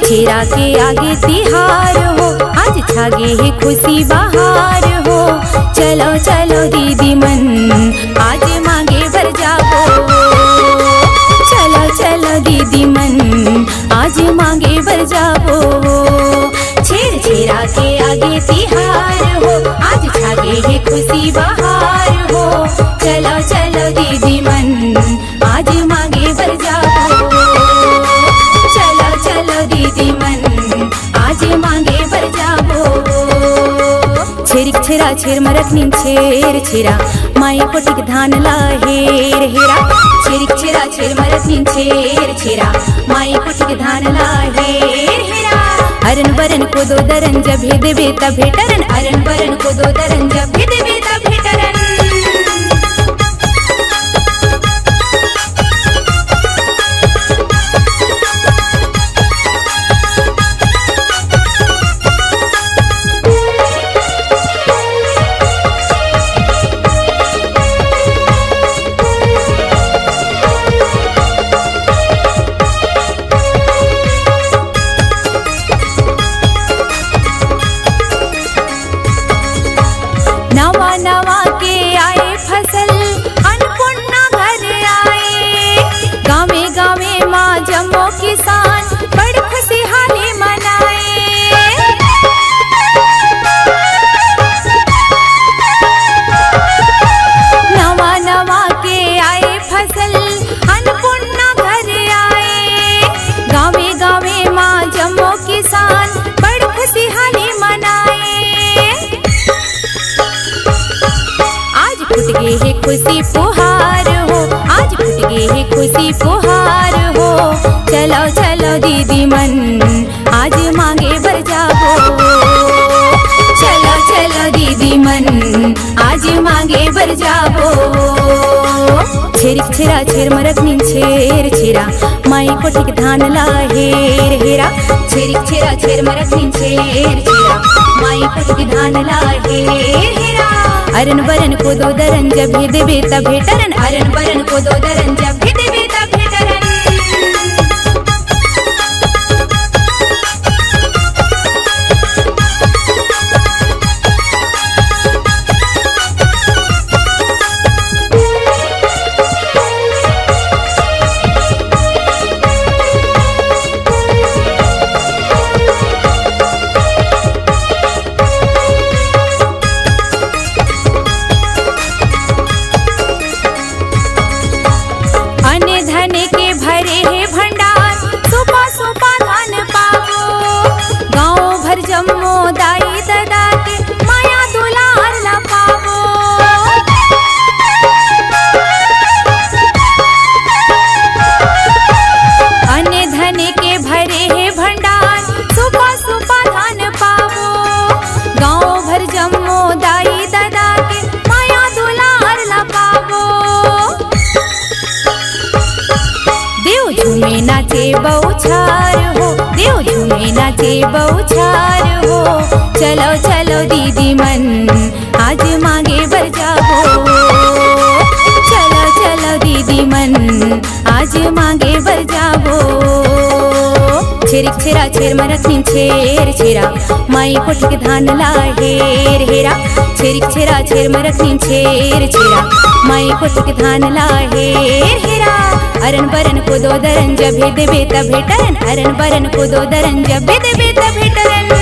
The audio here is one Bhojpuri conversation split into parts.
छेरा के आगे तिहार हो, आज छागे है खुशी बहार हो। चलो चलो दीदी मन आज मांगे भर जाओ, चलो चलो दीदी मन आज मांगे भर जाओ। छेर छेरा के आगे तिहार हो, आज छागे है खुशी बहार हो। चलो चलो दीदी मन आज मांगे भर जाओ, चलो चलो दीदी मन आज मांगे भर जाओ। छेरिक छेरा छेर मरक नीम छेर छेरा माई कोटिक धान ला हेर हेरा। छेरिक छेरा छेर मरक नीम छेर छेरा माई कोटिक धान ला हेर हेरा। अरन बरन को दो दरन जब भेदे बेता भेटरन, अरन बरन को दो दरन जब भेदे बेता भेटरन। खुशी फुहार हो, आज फुट गए है खुशी फुहार हो। चलो चलो दीदी मन आज मांगे भर जाओ, चलो चलो दीदी मन आज मांगे भर जाओ। छेरिक छेरा छेर मरक नीम छेर छेरा माई कोटिक धान ला हेर हेरा। छेरिक छेरा छेर मरक नीम छेर छेरा माई कोटिक धान ला हेर हेरा। अरन बरन को दो दरन जब भेदे बेता भेटरन, अरन बरन को दो दरन जब भेदे बेता भेटरन। बौछार हो, देव झूमे नाचे बौछार हो। चलो चलो दीदी मन आज मांगे भर जाओ, चलो चलो दीदी मन आज मांगे भर जाओ। छेरिक छेरा छेर मरक नीम छेर छेरा माई कोटिक धान ला हेर हेरा। छेरिक छेरा छेर मरक नीम छेर छेरा माई कोटिक धान ला हेर हेरा। अरन बरन को दो दरन जब भेदे बेता भेटरन, अरन बरन को दो दरन जब भेदे बेता भेटरन।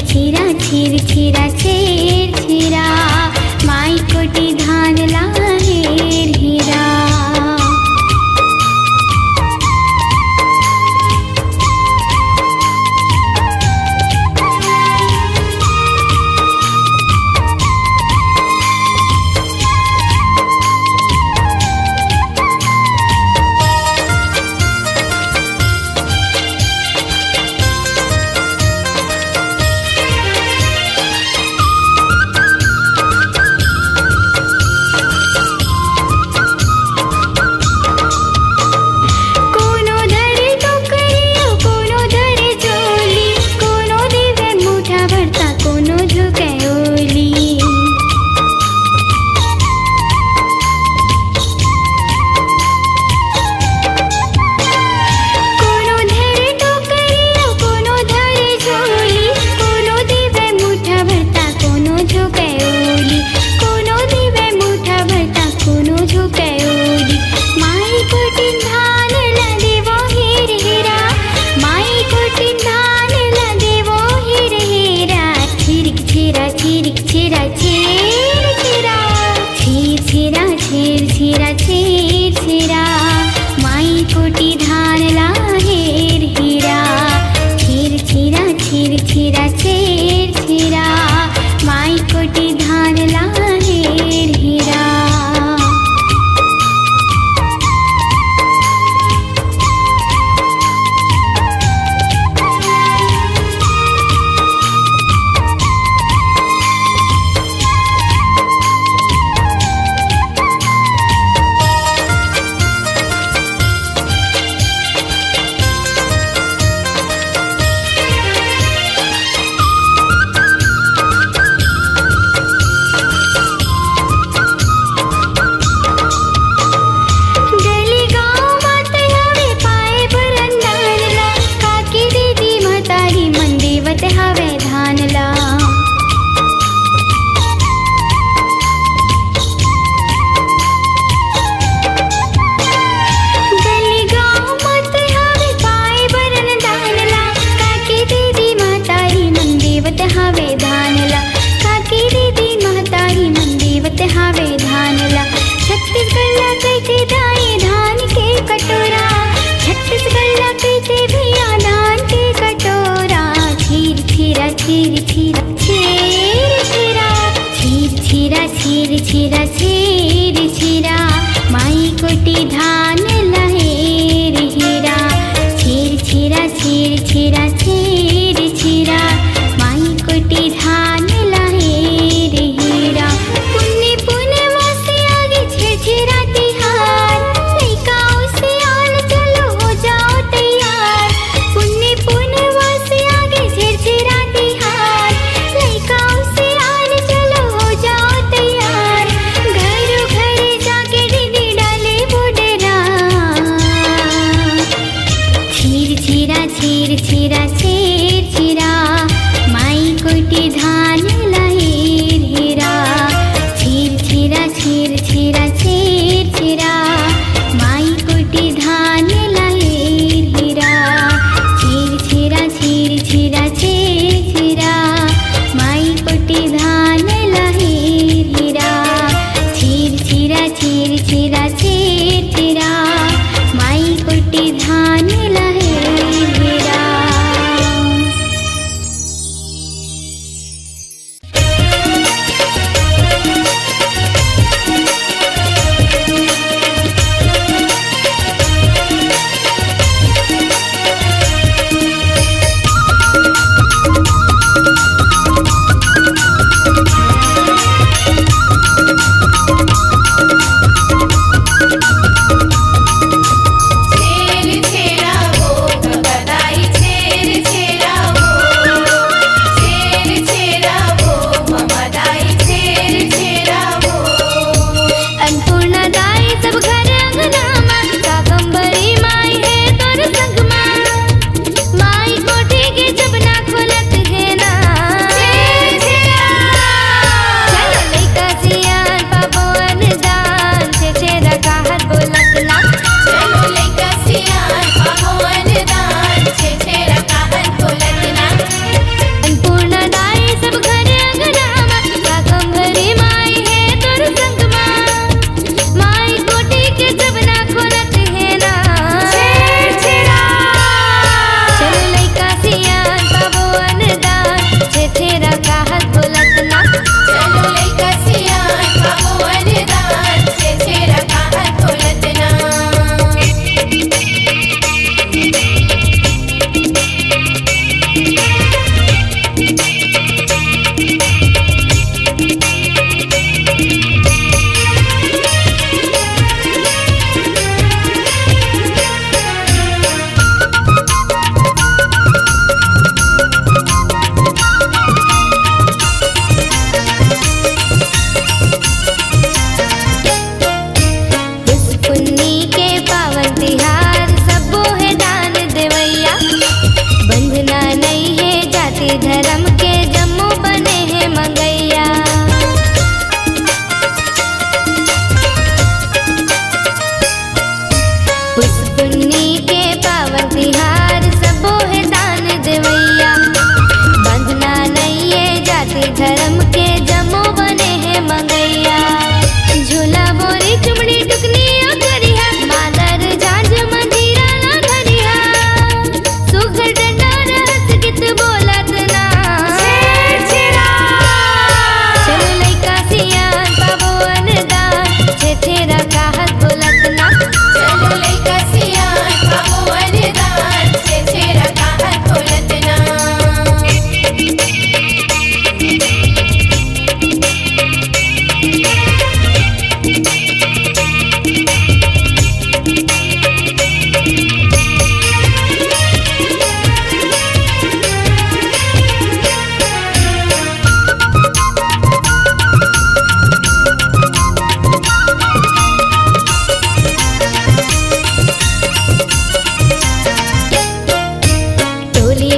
छेरा छेर छेरा छेर छेर छेरा माई कोटी धान लाहेर हेरा छेर छेरा छेर छेरा छेर छेरा माई कोटी धान लाहेर हेरा छेर छेरा छेर छेरा छेर छेरा माई कोटी धान लाहेर हेरा। धर्म के जम्मू बने हैं मंगैया। पुन्नी के पावन तिहार सबो है दान देवैया। बंधना नहीं है जाति धर्म के जम्मू बने हैं मंगैया। झूला बोरी चुमड़ी टुकनी करिया मादर झांझ मंजीरा ना धरिया। सुघर डंडा रहस गीत बोलत ना चलो लइका सियान पाबो अनदान छेरा कहत बोलत ना। चलो लइका सियान पाबो अनदान छेरा कहत बोलत ना।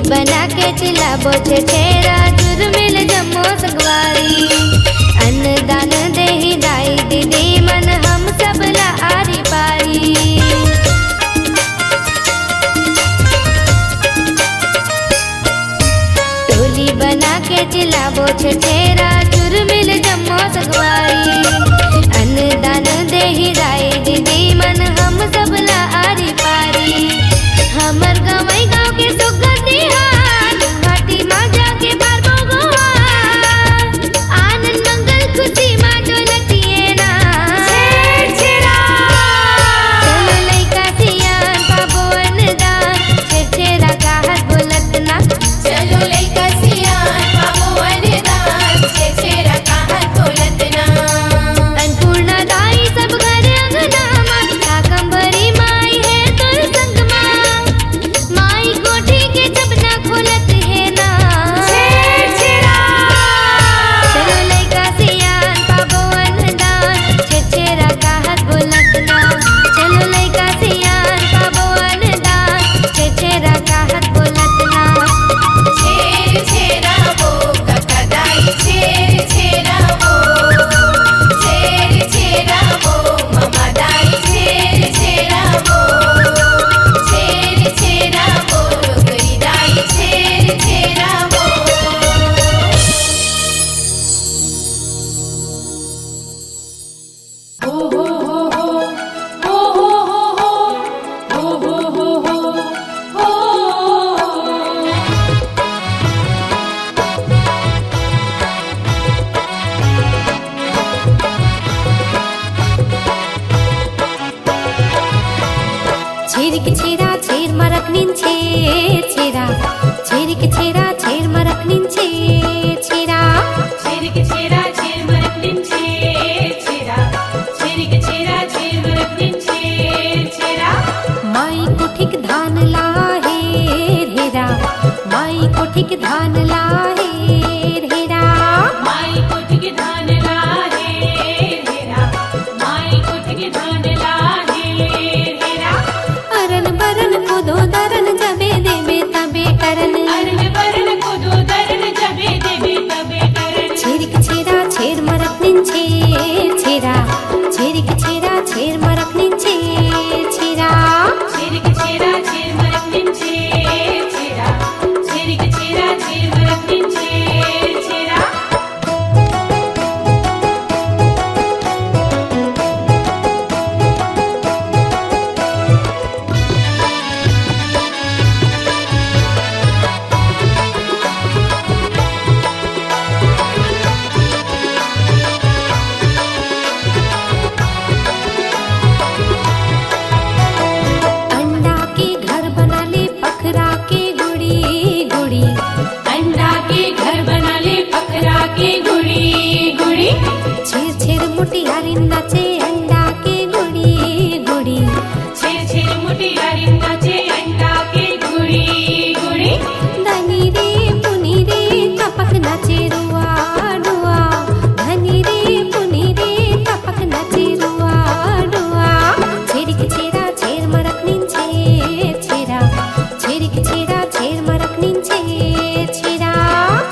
बना के चिल्लाबो छेरा जुर्मिल जम्मो संगवारी। अन्नदान देहि दाई दीदी मन हम सब ला आरी पारी। टोली बना के चिल्लाबो छेरा जुर्मिल जम्मो संगवारी। अन्नदान देहि दाई दीदी मन हम सब ला आरी पारी। हमर गवई गाँव के सुगंधी हार घाटी माँ जाके पारबो गोहार। आनंद मंगल खुशी माँ डोलतिए ना चलो लइका सियान पाबो अनदान छेरा कहत बोलत ना। चलो लइका सियान पाबो अनदान చేరికి చేరా చేర్మరక్ నించే చేరా చేరికి చేరా చేర్మరక్ నించే చేరా చేరికి చేరా చేమరక్ నించే చేరా చేరికి చేరా చేమరక్ నించే చేరా माई को ठीक धान लाहे ढेरा माई को ठीक धान लाहे ढेरा माई कोठ के धान लाहे ढेरा माई कोठ के धान लाहे ढेरा अरन बरन को दो दरन जबे देबे तबे करन अरन बरन को दो दरन जबे देबे तबे करन छेरिक छेरा छेर मरक निंचे छेरा छेरिक छेरा छेर मरक निंचे छेरा చేరిక చేరా చేమరక్ నించే చేరా చేరిక చేరా చేమరక్ నించే చేరా अंडा के घर बना ले पखरा के गुड़ी गुड़ी अंडा के घर बना ले पखरा के गुड़ी गुड़ी छेर छेर मुटियारी नाचे अंडा के गुड़ी गुड़ी छेर छेर मुटियारी नाचे अंडा के गुड़ी गुड़ी धनी रे पुनी रे तपक नाचे रुआ डुआ धनी रे पुनी रे तपक नाचे रुआ डुआ छेरिक छेरा छेर मरक निंचे छेरा छेरिक छेरा छेर मरक निंचे छेरा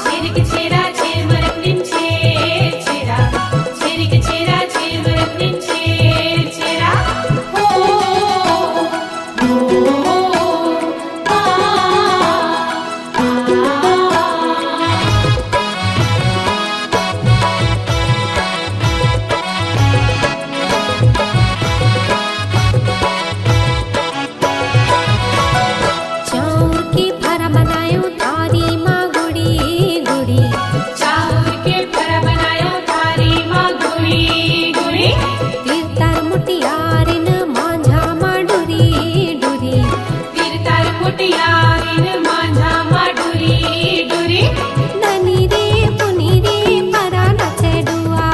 చేరిక చేరా చేమరక్ నించే చేరా చేరిక చేరా చేమరక్ నించే చేరా ఓ ఆ चाउर की फरा बनायो थारी माँ गुड़ी गुड़ी चाउर के फरा बनायो थारी माँ गुड़ी गुड़ी तीरतार मुटियारिन मांझा माँ डुरी डुरी फिर तार मुटियारिन माझा माडुरी डुरी धनी रे पुनी रे परा नाचे डुआ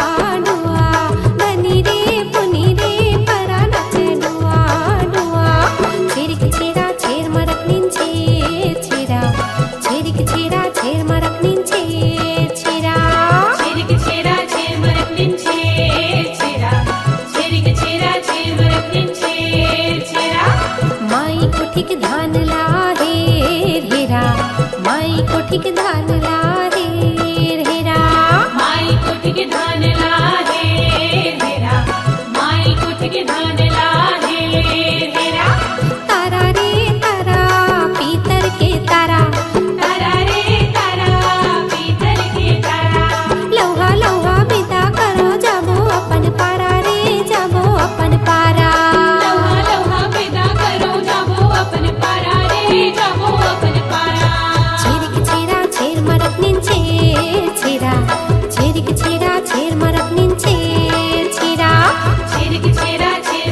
डुआ धनी रे पुनी रे परा नाचे डुआ डुआ छेरिक छेरा छेर मरक निंचे छेरा छेरिक छेरा छेर मरक निंचे छेरा చేరిక చేరా చేమరక్ నించే చేరా చేరిక చేరా చేమరక్ నించే చేరా माई को ठीक धान लाहे ढेरा माई को ठीक धान लाहे ढेरा माई कोठ के धान लाहे ढेरा माई कोठ के धान लाहे ढेरा तारा रे तारा पीतर के तारा तारा रे तारा पीतल के तारा लौहा लौहा बिदा करो जाबो अपन पारा रे जाबो अपन पारा लौहा लौहा पैदा करो जाबो अपन पारा रे जाबो अपन पारा छेरिक छेरा छेर मरक निंचे छेरा छेरिक छेरा छेर मरक निंचे छेरा छेरिक छेरा छेर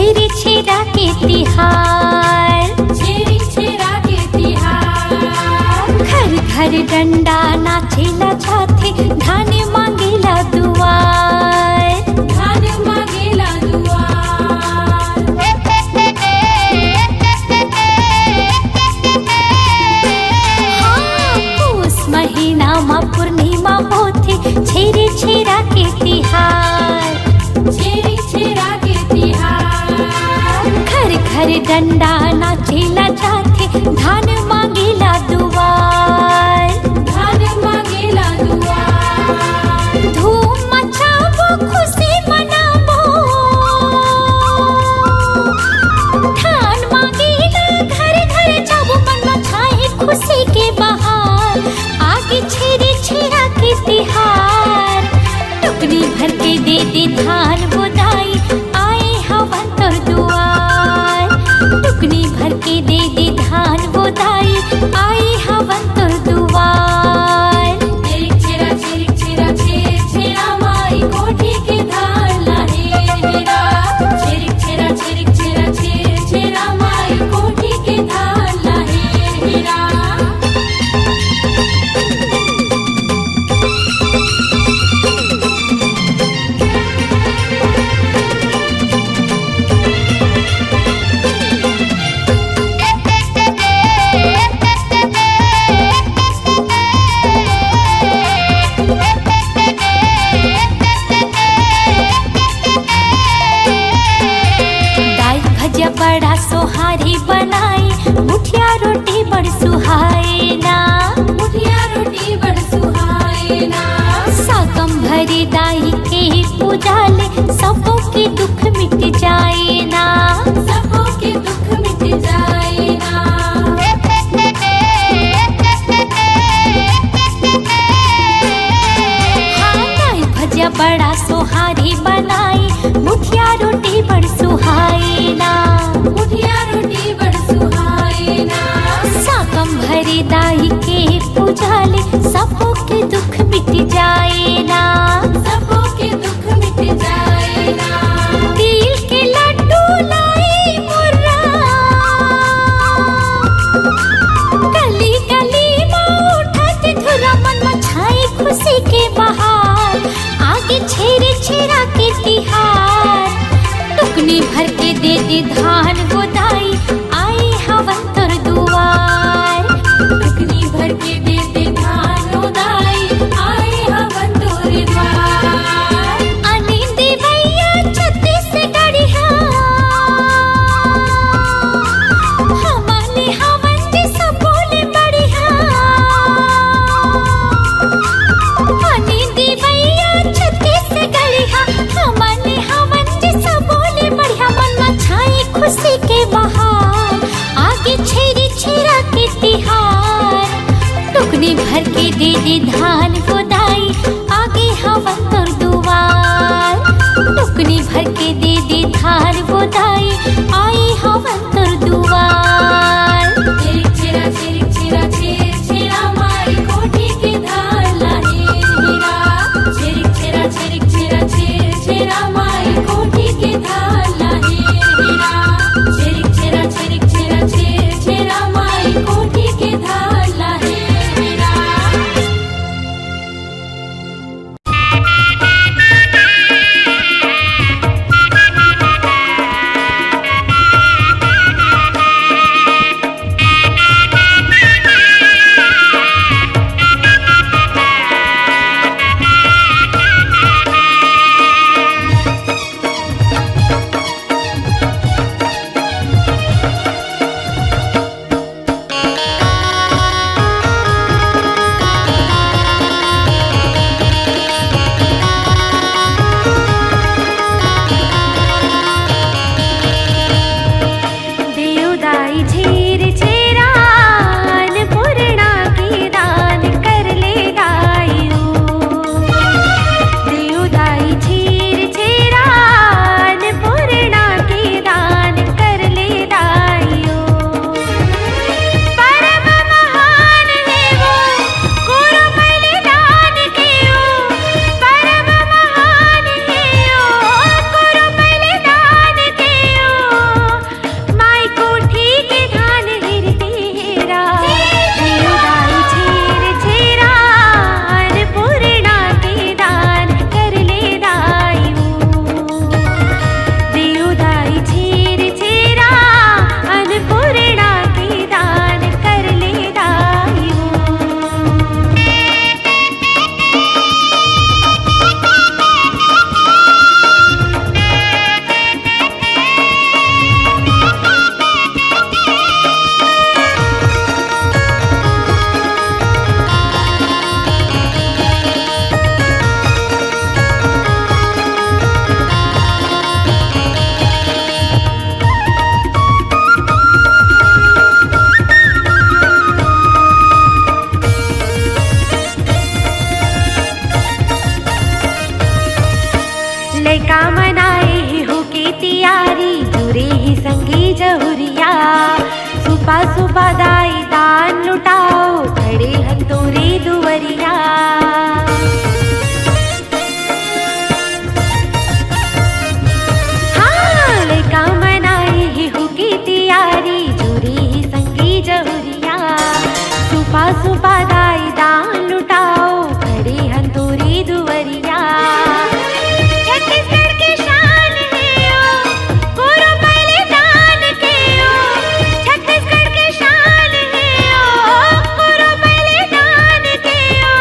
छेरी छेरा के तिहार, छेरी छेरा के तिहार। घर घर डंडा नाचेला जाथे, धान मांगेला दुआर, धान मांगेला दुआर। हाँ, पूस महीना मा पूर्णिमा होथे, छेरी छेरा के तिहार, छेरी छेरा के तिहार। घर घर डंडा नाचेला जाथे, धान मांगेला दुआर, धान मांगेला दुआर। धूम मचाबो खुशी मनाबो, धान मांगेला घर घर जाबो, मन में छाए खुशी के बहार, आगे छेरी छेरा के तिहार। टुकनी भर के दे दे धान बोदाई, आए हवन तोर दुआर, टुकनी भर के दे दे धान बोदाई, आए हवन तोर दुआर। छेरिक छेरा छेरिक छेरा छेर छेरा माई कोठी के धान लाहे हेरा। छेरिक छेरा छेरिक छेरा छेर छेरा माई कोठी के धान लाहे हेरा। दाल भजिया बड़ा सोहारी बनाई, मुठिया रोटी बड़ सुहाए ना, मुठिया रोटी बड़ सुहाए ना। साकम भरी दाई के पूजा ले, सबों के दुख मिट जाए ना, सबों के दुख मिट जाए ना। हाँ, दाल भजिया बड़ा सोहारी बनाई, मुठिया रोटी बड़ सुहाए ना, मुठिया रोटी बड़ सुहाए ना। साकम भरी दाई के पूजा ले, सबों के दुख मिट जाए ना, सबों के दुख मिट जाए ना। तिल के लड्डू लाई मुर्रा, गली गली में उठत धुरा, मन में छाए खुशी के बहार, आगे छेरे छेरा के तिहार। टुकनी भर के दे दे धान गोदाई, आए हवन तोर दुआर, टुकनी भर के दे दे धान उदाई, आए हवन तोरे द्वार। अनी देवैया छत्तीसगढ़िया, हमने हवन जी सब बोले बढ़िया, अनी देवैया छत्तीसगढ़िया, हमने हवन जी सब बोले बढ़िया, मन में छाए खुशी के बहार, आगे छेरी छेरा के तिहार। टुकनी भर के दे दे धान गोदाई, आगे हवन तोर दुआर, टुकनी भर के दे दे धान गोदाई, आए हवन तोर दुआर। छेरिक छेरा छेरिक छेरा छेर छेरा माई कोठी के धान लाहे हेरा। छेरिक छेरा छेरिक छेरा छेर छेरा माई कोठी के धान लाहे हेरा। छेरिक छेरा छेरिक छेरा छेर छेरा माई कोठी के धान लाहे हेरा। तोरे दुवरिया। हाँ लड़का मनाई ही हुकी तियारी जोरी ही संगी जहुरिया। सुपा सुपा दाई दान लुटाओ खड़ी हन तोरी दुवरिया। छत्तीसगढ़ की शान है ओ गुरु बलिदान के ओ। छत्तीसगढ़ की शान है ओ गुरु बलिदान के ओ।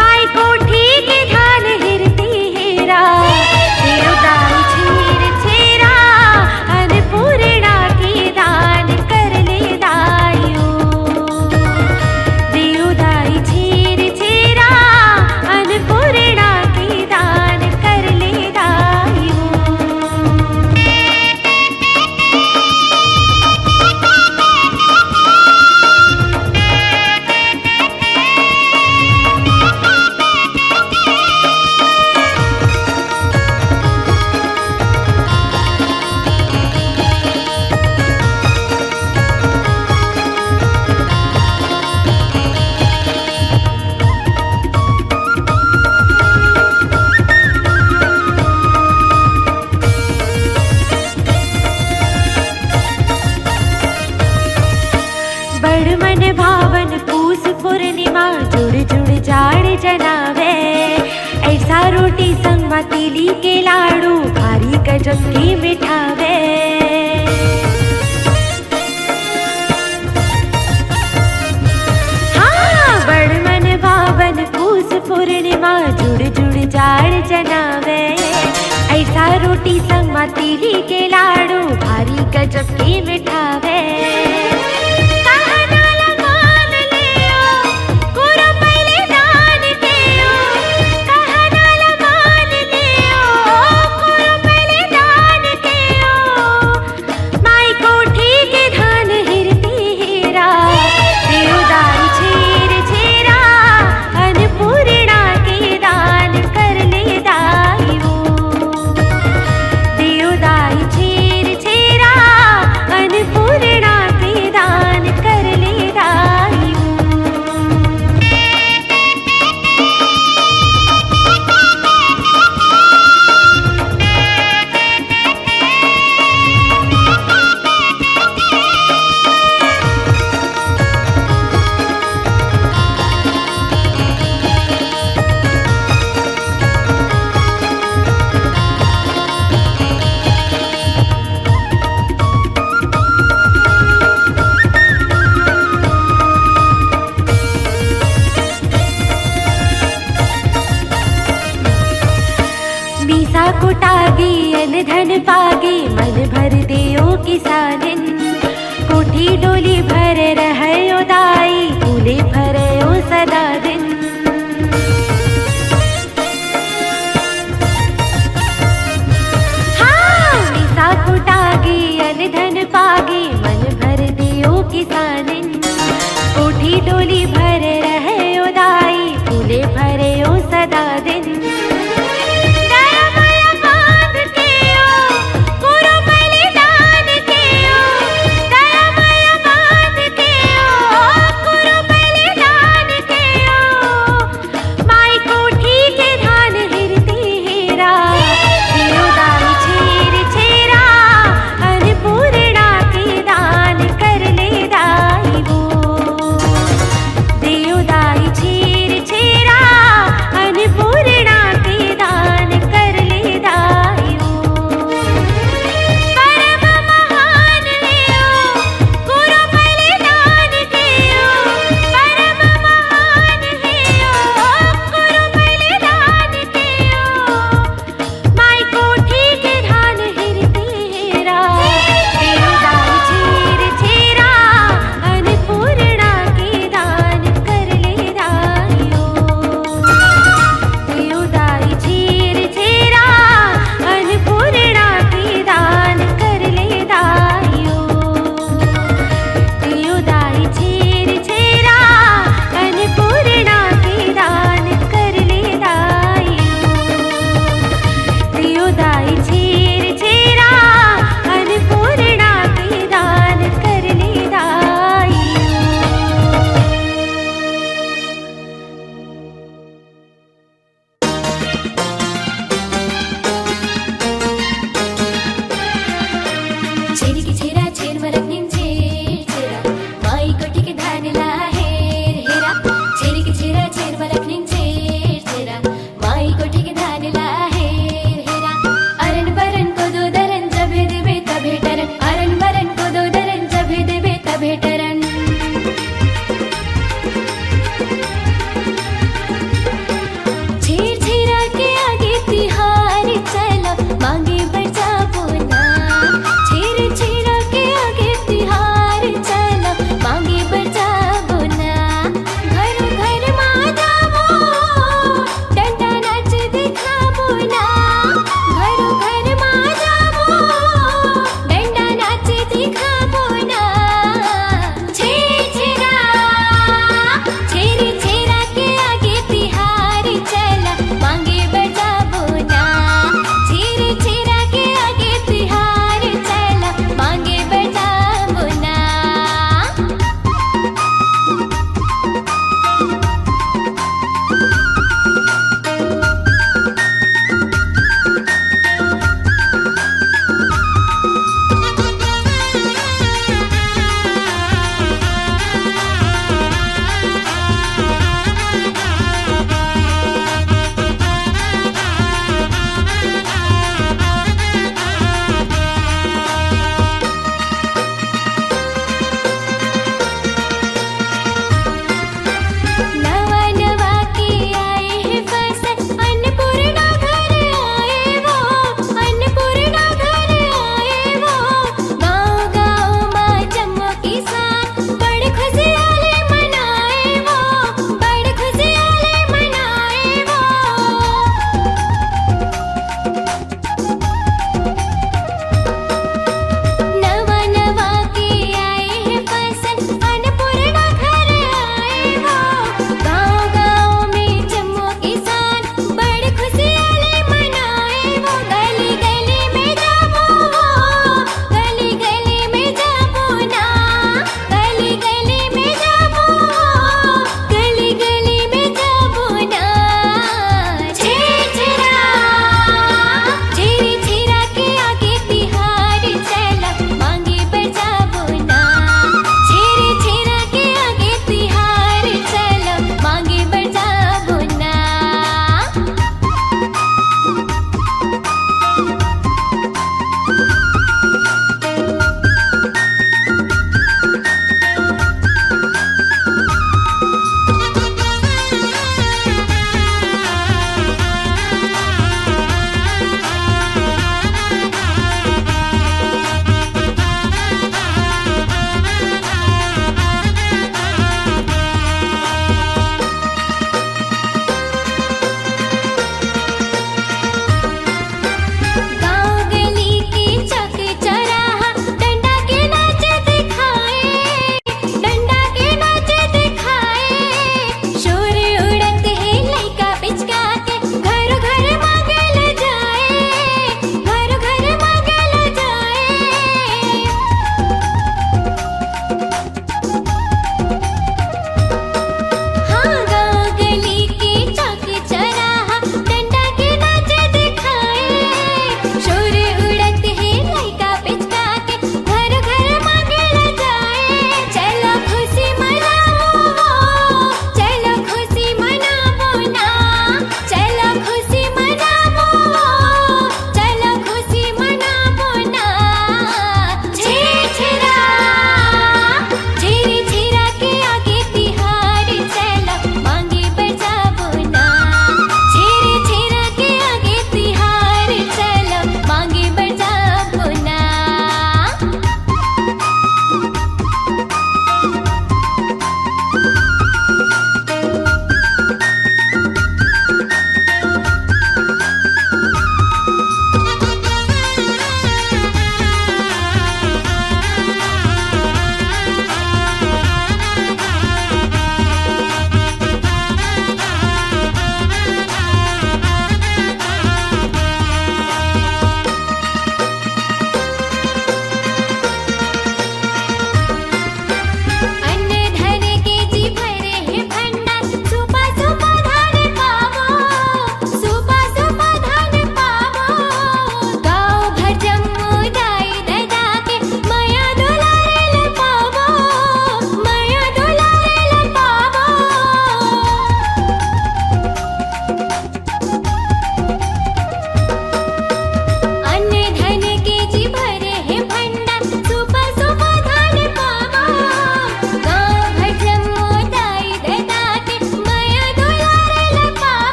माई कोठी के धान हिरती हेरा देवदाई छीर छेरा अन्नपूर्णा की दान कर ले दायो। देवदाई छीर छेरा अन्नपूर्णा की दान कर ले दायो। बड़ मन भावन पूस पूर्णिमा जुड़ जुड़ जाड़ जनावे। ऐसा रोटी संग मतीली के लाड़ू भारी गजब की मिठावे। हाँ बड़ मन भावन पूस पूर्णिमा जुड़ जुड़ जाड़ जनावे। ऐसा रोटी संग मतीली के लाड़ू भारी गजब की मिठावे। मीसा कुटागी अन धन पागी मन भर देओ किसानिन। कोठी डोली भर रहयो दाई फूले भरयो सदा दिन। हाँ मीसा कुटागी अन धन पागी मन भर देओ किसानिन। कोठी डोली भर रहयो दाई फूले भरयो सदा दिन। दया माया बांध के ओ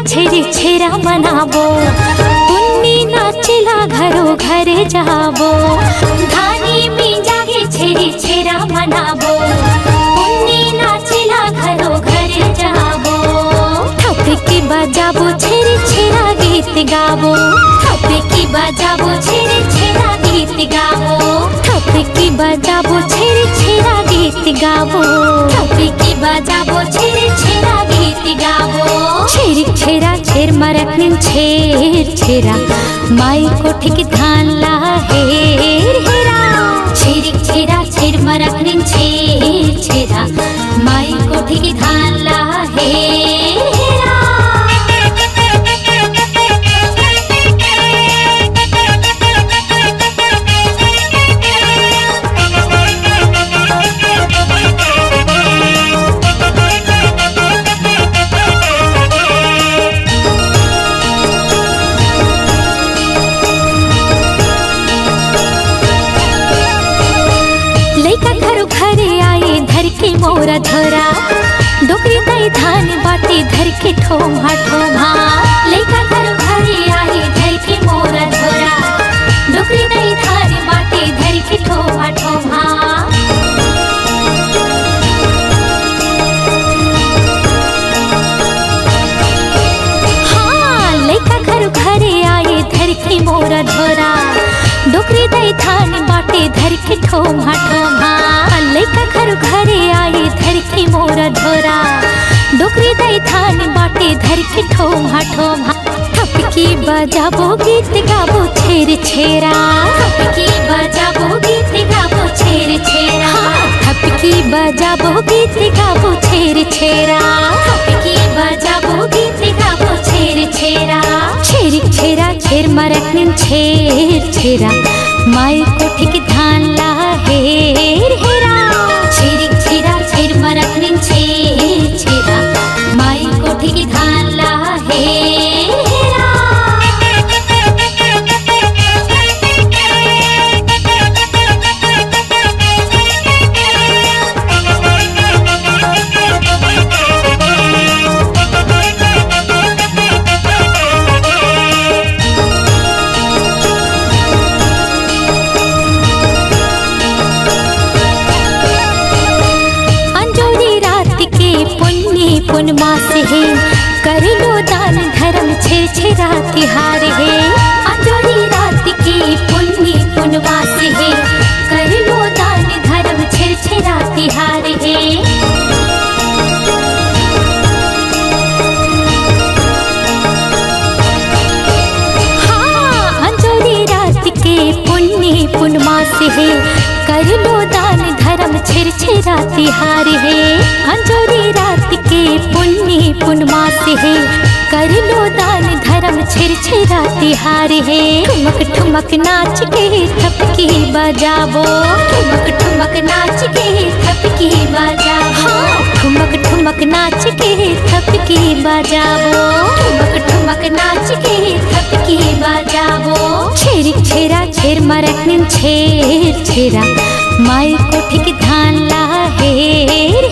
छेरी छेरा मनाबो पुन्नी नाचेला घरो घरे जाबो धानी में जागे छेरी छेरा मनाबो पुन्नी नाचेला घरो घरे जाबो थपकी बजाबो छेरी छेरा गीत गाबो थपकी बजाबो छेरी छेरा गीत गाबो थपकी बजाबो छेरी छेरा गीत गाबो थपकी बजाबो छेरी छेरा गीत गाबो छेरी छेरा छेर मरकनिन छेर छेरा माई कोठी की धान ला हेर हेरा छेरी छेरा छेर मरकनिन छेर छेरा माई कोठी की धान ला हेर हेरा मोरा धरा डोकरी दई धान बाटी धर के ठोमा ठोमा लेका घर घरे आई धर के मोरा धरा डोकरी दई धान बाटी धर के ठोमा ठोमा हाँ लेका घर घरे आई धर के मोरा धरा डोकरी दई धान बाटी धर के ठोमा ठोमा लेका घर घरे आई धर के मोरा धोरा डोकरी दई धान बाटे धर के ठोमा ठोमा थपकी बजाबो गीत गाबो छेर छेरा थपकी बजाबो गीत गाबो छेर छेरा थपकी बजाबो गीत गाबो छेर छेरा थपकी बजाबो गीत गाबो छेर छेरा छेरी छेरा छेर मरकनिन छेर छेरा माई कोठी की धान ला हेर हेरा छेरी छेरा छेर मरकनिन छेर छेरा माई कोठी की धान ला हेर हेरा पुन मास है कर लो दान धर्म छेर छेरा तिहार है अंजोरी रात की पुन्नी पुनवास है कर लो दान धर्म छेर छेरा तिहार है हाँ अंजोरी रात के पुन्नी पुनमास है कर लो दान धर्म छेर छेरा तिहार है अंजोरी रात के पुन्नी पुनमास है कर लो दान धर्म छेर छेरा तिहार है ठुमक ठुमक नाच के थपकी बजाबो ठुमक ठुमक नाच के थपकी बजाबो ठुमक ठुमक नाच के थपकी बजाबो ठुमक ठुमक नाच के थपकी बजाबो छेरी छेरा छेर मरकनिन छेर छेरा माई कोठी की धान ला हेर